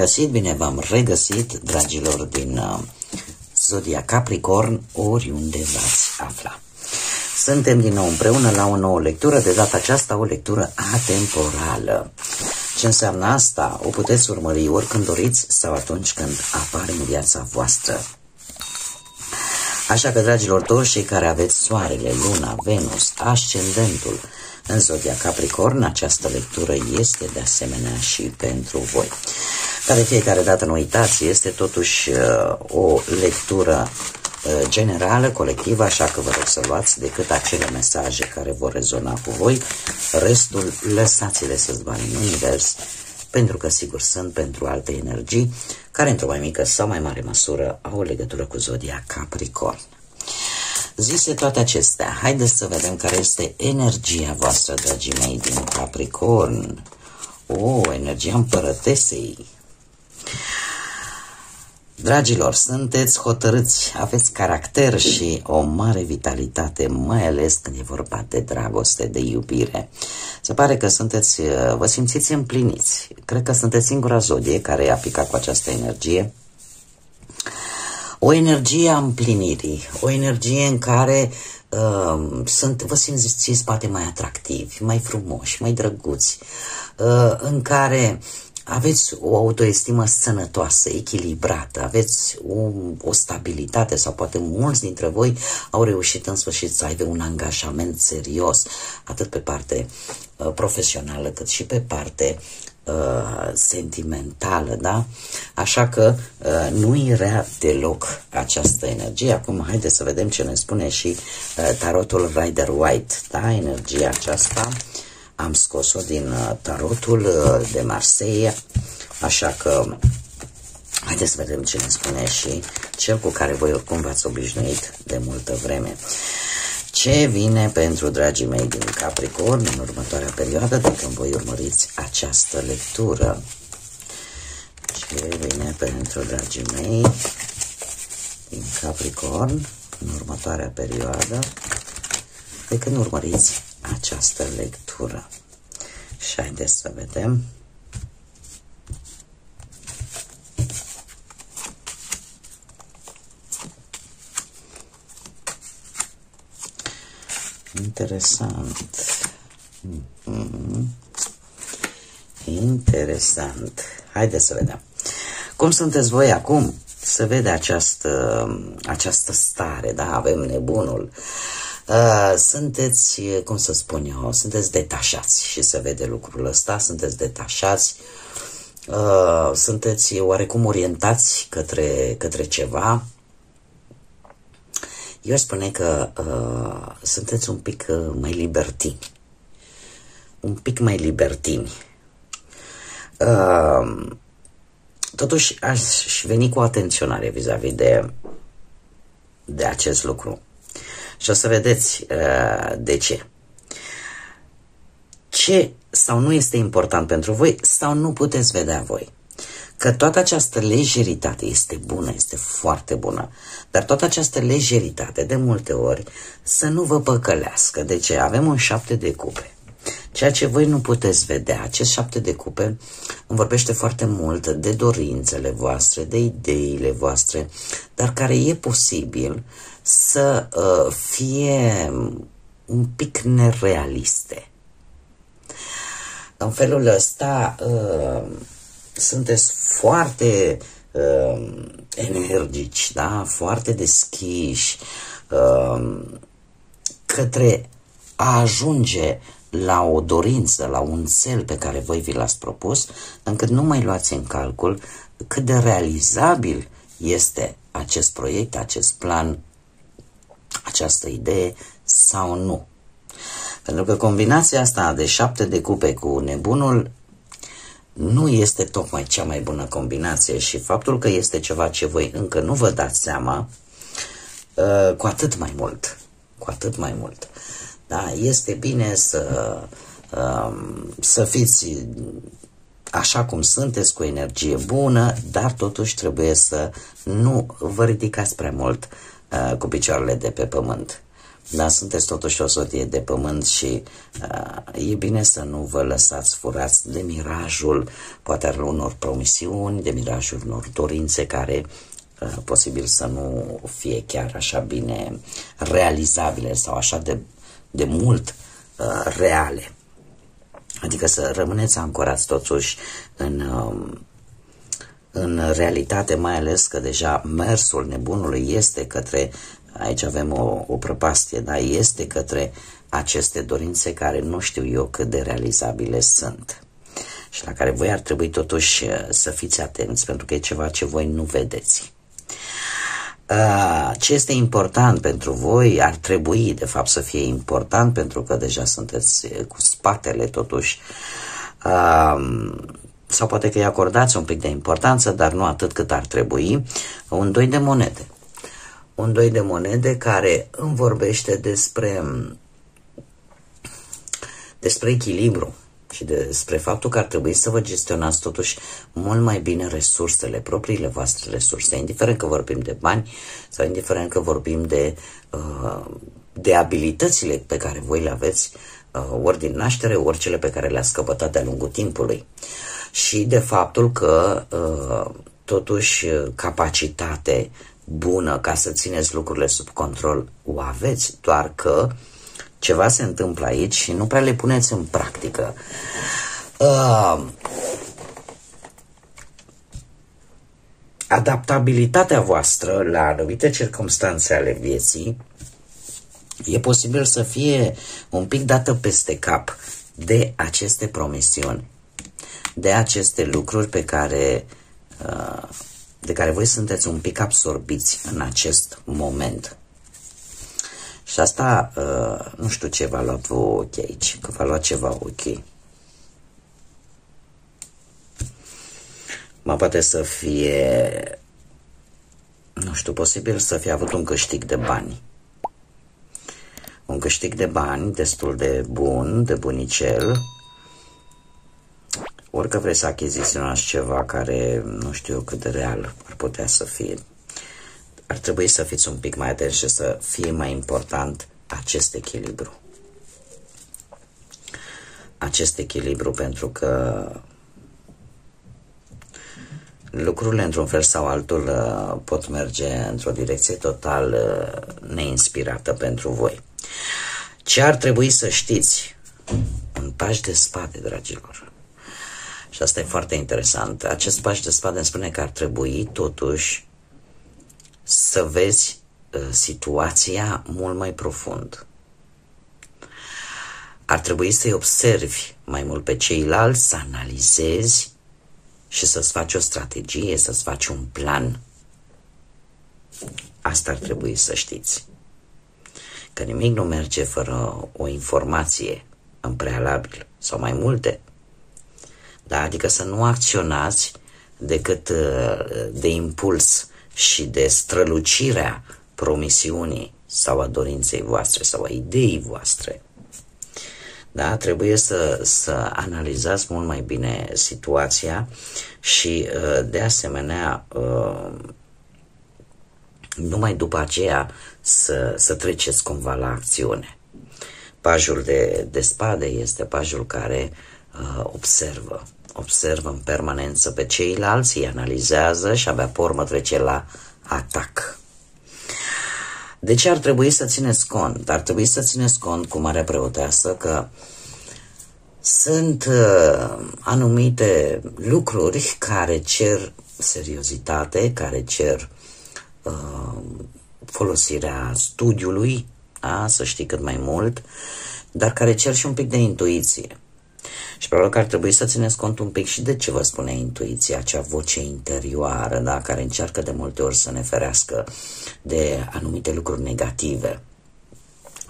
găsit, bine v-am regăsit, dragilor din Zodia Capricorn, oriunde v-ați afla. Suntem din nou împreună la o nouă lectură, de data aceasta o lectură atemporală. Ce înseamnă asta? O puteți urmări oricând doriți sau atunci când apare în viața voastră. Așa că, dragilor, toți cei care aveți Soarele, Luna, Venus, Ascendentul în Zodia Capricorn, această lectură este de asemenea și pentru voi. Dar de fiecare dată nu uitați, este totuși o lectură generală, colectivă, așa că vă rog să luați decât acele mesaje care vor rezona cu voi, restul lăsați-le să zboare în univers, pentru că sigur sunt pentru alte energii care într-o mai mică sau mai mare măsură au o legătură cu Zodia Capricorn. Zise toate acestea, haideți să vedem care este energia voastră, dragii mei, din Capricorn. Energia împărătesei. Dragilor, sunteți hotărâți, aveți caracter și o mare vitalitate, mai ales când e vorba de dragoste, de iubire. Se pare că vă simțiți împliniți. Cred că sunteți singura zodie care a picat cu această energie. O energie a împlinirii, o energie în care vă simțiți poate mai atractivi, mai frumoși, mai drăguți, în care aveți o autoestimă sănătoasă, echilibrată, aveți o stabilitate sau poate mulți dintre voi au reușit în sfârșit să aibă un angajament serios, atât pe parte profesională cât și pe parte sentimentală, da? Așa că nu-i rea deloc această energie. Acum haideți să vedem ce ne spune și tarotul Rider-Waite, da? Energia aceasta am scos-o din tarotul de Marseille, așa că haideți să vedem ce ne spune și cel cu care voi oricum v-ați obișnuit de multă vreme. Ce vine pentru dragii mei din Capricorn în următoarea perioadă, dacă voi urmăriți această lectură? Ce vine pentru dragii mei din Capricorn în următoarea perioadă, de când urmăriți această lectură? Și haideți să vedem. Interesant. Interesant. Haideți să vedem. Cum sunteți voi acum? Se vede această stare, da? Avem nebunul. Sunteți, cum să spun eu, sunteți detașați și se vede lucrul ăsta, sunteți detașați, sunteți oarecum orientați către ceva. Eu spune că sunteți un pic mai libertini. Un pic mai libertini. Totuși aș veni cu atenționare vis-a-vis de acest lucru. Și o să vedeți de ce. Ce sau nu este important pentru voi sau nu puteți vedea voi. Că toată această lejeritate este bună, este foarte bună, dar toată această lejeritate de multe ori să nu vă păcălească. De ce? Avem un 7 de cupe. Ceea ce voi nu puteți vedea, acest 7 de cupe îmi vorbește foarte mult de dorințele voastre, de ideile voastre, dar care e posibil să fie un pic nerealiste. În felul ăsta sunteți foarte energici, da? Foarte deschiși către a ajunge la o dorință, la un cel pe care voi vi l-ați propus, încât nu mai luați în calcul cât de realizabil este acest proiect, acest plan, această idee sau nu. Pentru că combinația asta de 7 de cupe cu nebunul nu este tocmai cea mai bună combinație și faptul că este ceva ce voi încă nu vă dați seama, cu atât mai mult. Cu atât mai mult. Da, este bine să fiți așa cum sunteți, cu energie bună, dar totuși trebuie să nu vă ridicați prea mult cu picioarele de pe pământ. dar sunteți totuși o soție de pământ și e bine să nu vă lăsați furați de mirajul, poate al unor promisiuni, de mirajul unor dorințe care posibil să nu fie chiar așa bine realizabile sau așa de mult reale. Adică să rămâneți ancorați totuși în realitate, mai ales că deja mersul nebunului este către, aici avem o prăpastie, dar este către aceste dorințe care nu știu eu cât de realizabile sunt și la care voi ar trebui totuși să fiți atenți, pentru că e ceva ce voi nu vedeți. Ce este important pentru voi ar trebui de fapt să fie important, pentru că deja sunteți cu spatele totuși, sau poate că îi acordați un pic de importanță, dar nu atât cât ar trebui, un doi de monede. Un doi de monede care îmi vorbește despre echilibru și despre faptul că ar trebui să vă gestionați totuși mult mai bine resursele, propriile voastre resurse, indiferent că vorbim de bani sau indiferent că vorbim de abilitățile pe care voi le aveți, ori din naștere, ori cele pe care le-ați căpătat de-a lungul timpului. Și de faptul că totuși capacitate bună ca să țineți lucrurile sub control o aveți, doar că ceva se întâmplă aici și nu prea le puneți în practică. Adaptabilitatea voastră la anumite circumstanțe ale vieții e posibil să fie un pic dată peste cap de aceste promisiuni, de aceste lucruri de care voi sunteți un pic absorbiți în acest moment. Și asta, nu știu ce v-a luat vouă ochi aici, că v-a luat ceva ochi. Mă poate să fie, nu știu, posibil să fie avut un câștig de bani. Un câștig de bani destul de bun, de bunicel. Ori că vreți să achiziționați ceva care nu știu eu cât de real ar putea să fie. Ar trebui să fiți un pic mai atenți și să fie mai important acest echilibru. Acest echilibru, pentru că lucrurile într-un fel sau altul pot merge într-o direcție total neinspirată pentru voi. Ce ar trebui să știți? Un paș de spade, dragilor. Și asta e foarte interesant. Acest paș de spade îmi spune că ar trebui totuși să vezi situația mult mai profund. Ar trebui să-i observi mai mult pe ceilalți, să analizezi și să-ți faci o strategie, să-ți faci un plan. Asta ar trebui să știți. Că nimic nu merge fără o informație în prealabil, sau mai multe. Da? Adică să nu acționați decât de impuls și de strălucirea promisiunii sau a dorinței voastre sau a ideii voastre. Da? Trebuie să analizați mult mai bine situația și de asemenea numai după aceea să treceți cumva la acțiune. Pajul de spade este pajul care observă în permanență pe ceilalți, îi analizează și abia pe urmă trece la atac. De ce ar trebui să țineți cont? Ar trebui să țineți cont cu Marea Preoteasă că sunt anumite lucruri care cer seriozitate, care cer folosirea studiului, să știi cât mai mult, dar care cer și un pic de intuiție. Și probabil că ar trebui să țineți cont un pic și de ce vă spune intuiția, acea voce interioară, da, care încearcă de multe ori să ne ferească de anumite lucruri negative.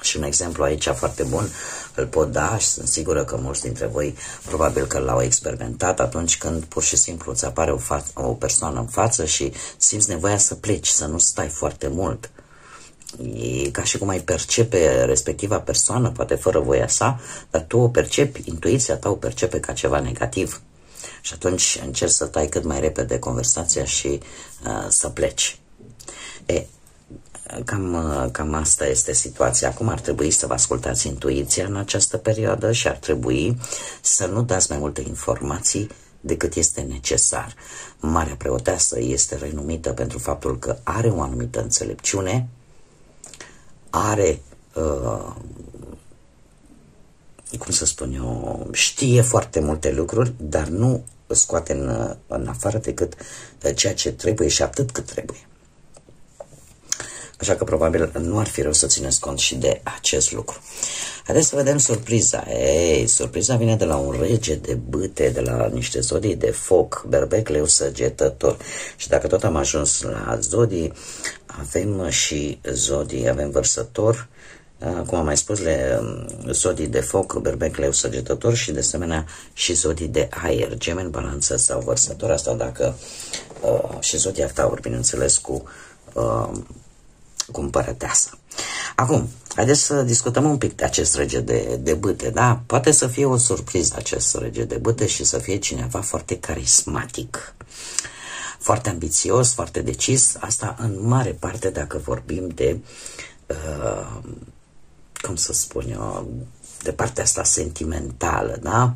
Și un exemplu aici foarte bun îl pot da și sunt sigură că mulți dintre voi probabil că l-au experimentat atunci când pur și simplu îți apare o persoană în față și simți nevoia să pleci, să nu stai foarte mult. E ca și cum ai percepe respectiva persoană, poate fără voia sa, dar tu o percepi, intuiția ta o percepe ca ceva negativ. Și atunci încerci să tai cât mai repede conversația și să pleci. Cam asta este situația. Acum ar trebui să vă ascultați intuiția în această perioadă și ar trebui să nu dați mai multe informații decât este necesar. Marea Preoteasă este renumită pentru faptul că are o anumită înțelepciune, are, cum să spun eu, știe foarte multe lucruri, dar nu scoate în afară decât ceea ce trebuie și atât cât trebuie. Așa că probabil nu ar fi rău să țineți cont și de acest lucru. Haideți să vedem surpriza. Surpriza vine de la un rege de bâte, de la niște zodii de foc, berbec, leu, săgetător. Și dacă tot am ajuns la zodii, avem și zodii, avem vărsător, cum am mai spus, zodii de foc, berbec, leu, săgetător și de asemenea și zodii de aer, Gemeni, Balanță sau Vărsător. Asta dacă și zodia Taur, bineînțeles, cu împărăteasă. Acum, haideți să discutăm un pic de acest rege de bâte, da? Poate să fie o surpriză acest rege de bâte și să fie cineva foarte carismatic, foarte ambițios, foarte decis. Asta în mare parte dacă vorbim de, cum să spun eu, de partea asta sentimentală, da?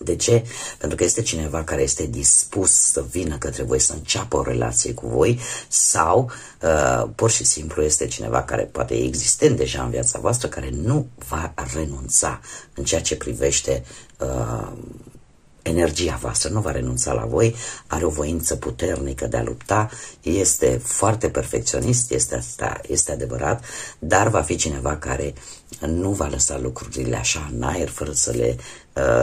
De ce? Pentru că este cineva care este dispus să vină către voi, să înceapă o relație cu voi sau pur și simplu este cineva care poate e existent deja în viața voastră, care nu va renunța în ceea ce privește energia voastră, nu va renunța la voi, are o voință puternică de a lupta, este foarte perfecționist, este adevărat, dar va fi cineva care nu va lăsa lucrurile așa în aer fără să le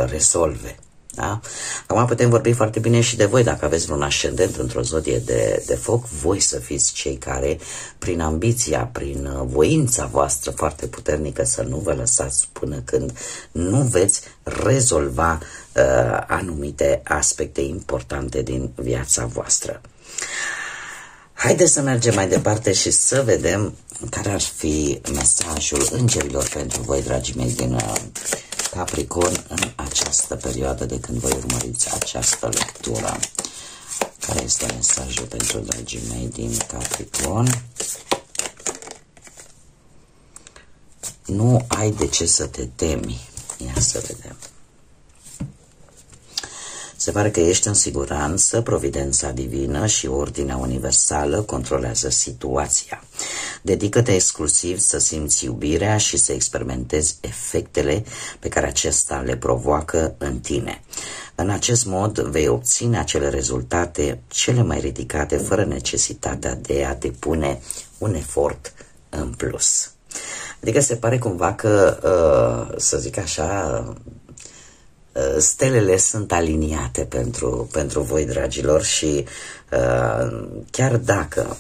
rezolve. Da? Acum putem vorbi foarte bine și de voi, dacă aveți un ascendent într-o zodie de foc, voi să fiți cei care, prin ambiția, prin voința voastră foarte puternică, să nu vă lăsați până când nu veți rezolva anumite aspecte importante din viața voastră. Haideți să mergem mai departe și să vedem care ar fi mesajul îngerilor pentru voi, dragii mei, din Capricorn în această perioadă de când voi urmăriți această lectură. Care este mesajul pentru dragii mei din Capricorn? Nu ai de ce să te temi. Ia să vedem. Se pare că ești în siguranță, providența divină și ordinea universală controlează situația. Dedică-te exclusiv să simți iubirea și să experimentezi efectele pe care acesta le provoacă în tine. În acest mod vei obține acele rezultate cele mai ridicate fără necesitatea de a depune un efort în plus. Adică se pare cumva că, să zic așa, stelele sunt aliniate pentru voi, dragilor, și chiar dacă,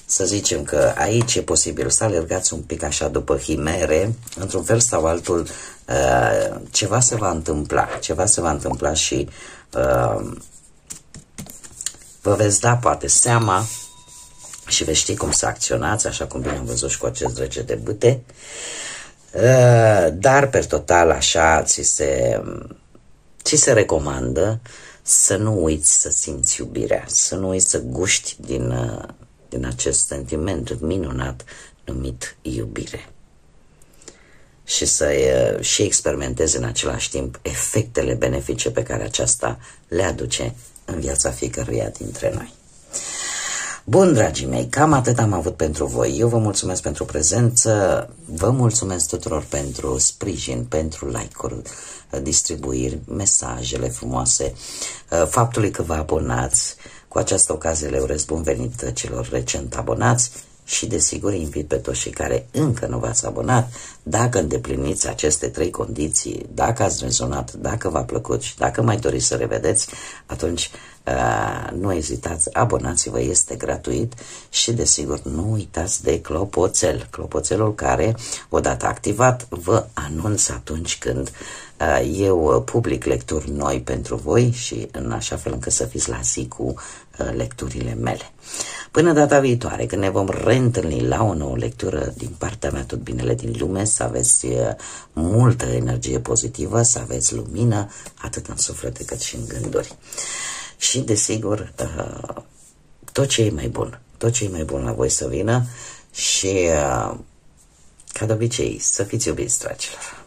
să zicem că aici e posibil să alergați un pic așa după chimere, într-un fel sau altul, ceva se va întâmpla și vă veți da poate seama și veți ști cum să acționați, așa cum bine am văzut și cu acest rege de bâte. Dar, per total, așa, ți se recomandă să nu uiți să simți iubirea, să nu uiți să guști din acest sentiment minunat numit iubire. Și să și experimentezi în același timp efectele benefice pe care aceasta le aduce în viața fiecăruia dintre noi. Bun, dragii mei, cam atât am avut pentru voi. Eu vă mulțumesc pentru prezență, vă mulțumesc tuturor pentru sprijin, pentru like-uri, distribuiri, mesajele frumoase, faptului că vă abonați. Cu această ocazie le urez bun venit celor recent abonați și desigur invit pe toți cei care încă nu v-ați abonat, dacă îndepliniți aceste 3 condiții, dacă ați rezonat, dacă v-a plăcut și dacă mai doriți să revedeți, atunci nu ezitați, abonați-vă, este gratuit și desigur nu uitați de clopoțel, clopoțelul care, odată activat, vă anunț atunci când eu public lecturi noi pentru voi și în așa fel încât să fiți la zi cu lecturile mele. Până data viitoare, când ne vom reîntâlni la o nouă lectură, din partea mea tot binele din lume, să aveți multă energie pozitivă, să aveți lumină, atât în suflete cât și în gânduri. Și, desigur, tot ce e mai bun, tot ce e mai bun la voi să vină și, ca de obicei, să fiți iubiți, dragilor.